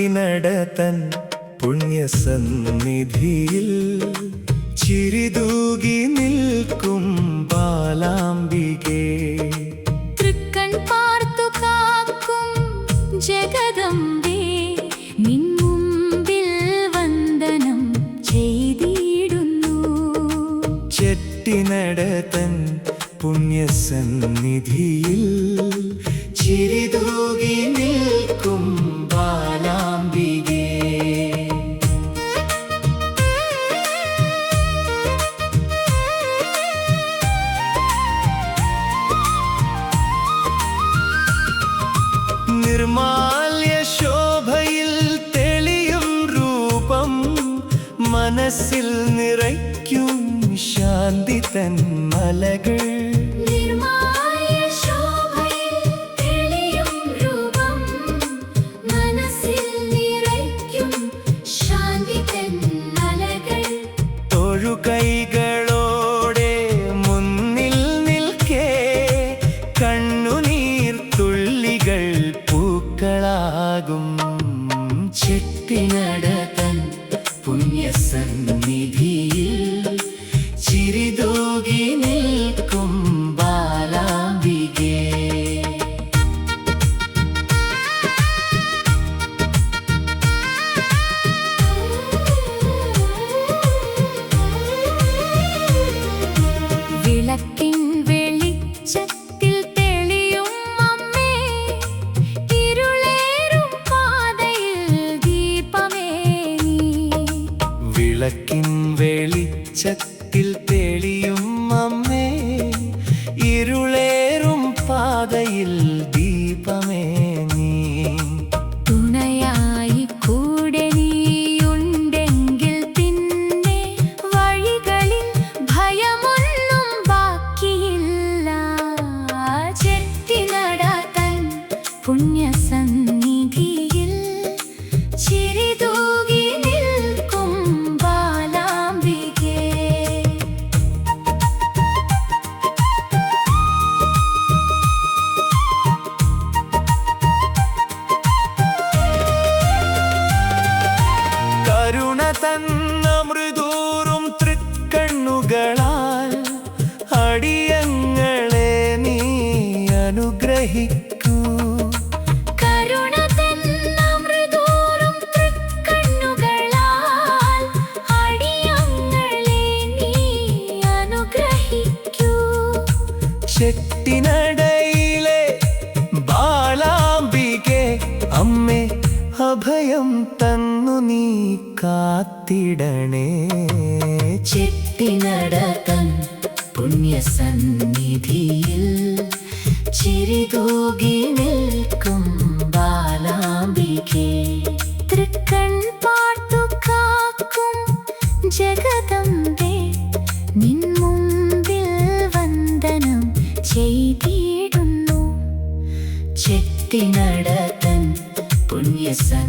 ചെട്ടിനടതൻ പുണ്യസന്നിധിയിൽ ചിരിതൂകി നിൽക്കും ബാലാംബികേ. തൃക്കൺ പാർത്തു കാക്കും ജഗദംബേ, നിൻ മുമ്പിൽ വന്ദനം ചെയ്തിടുന്നു. ചെട്ടിനടതൻ പുണ്യസന്നിധിയിൽ ചിരിതൂകി നിൽക്കും ബാലാംബികേ. നിർമാല്യ ശോഭയിൽ തെളിയും രൂപം മനസ്സിൽ നിറയ്ക്കും ശാന്തി തൻ മലകൾ. കൈകളോടെ മുന്നിൽ നിൽക്കേ കണ്ണുനീർ തുള്ളികൾ പൂക്കളാകും. ചെട്ടിനടതൻ പുണ്യസന്നിധിയിൽ ചിരിതൂകി നിൽക്കും ബാലാംബികേ. വിളക്കിൻ വെളിച്ചത്തിൽ തെളിയും അമ്മേ, ഇരുളേറും പാതയിൽ ദീപമേ നീ. വിളക്കിൻ വെളിച്ചത്തിൽ തെളിയും അമ്മേ, ഇരുളേറും പാതയിൽ ദീപമേ നീ. തുണയായി കൂടെ നീയുണ്ടെങ്കിൽ പിന്നെ വഴികളിൽ ഭയമൊന്നും ബാക്കിയില്ല. ചെട്ടിനടതൻ പുണ്യസന്നിധിയിൽ ചിരിതൂകി നിൽക്കും ബാലാംബികേ. കരുണ തന്നമൃദൂറും തൃക്കണ്ണുകളാൽ അടിയങ്ങളെ നീ അനുഗ്രഹിക്കൂ. കരുണ തന്നമൃദൂറും തൃക്കണ്ണുകളാൽ അടിയങ്ങളെ നീ അനുഗ്രഹിക്കൂ. ചെട്ടിനടയിലെ ബാലാംബികേ അമ്മേ, അഭയം തന്നു നീ കാത്തിടണേ. ചെട്ടിനടതൻ പുണ്യസന്നിധിയിൽ ചിരിതൂകി നിൽക്കും ബാലാംബികേ. തൃക്കൺ പാർത്തു കാക്കും ജഗദംബേ, നിൻ മുമ്പിൽ വന്ദനം ചെയ്തിടുന്നു. ചെട്ടിനടതൻ പുണ്യസന്നിധിയിൽ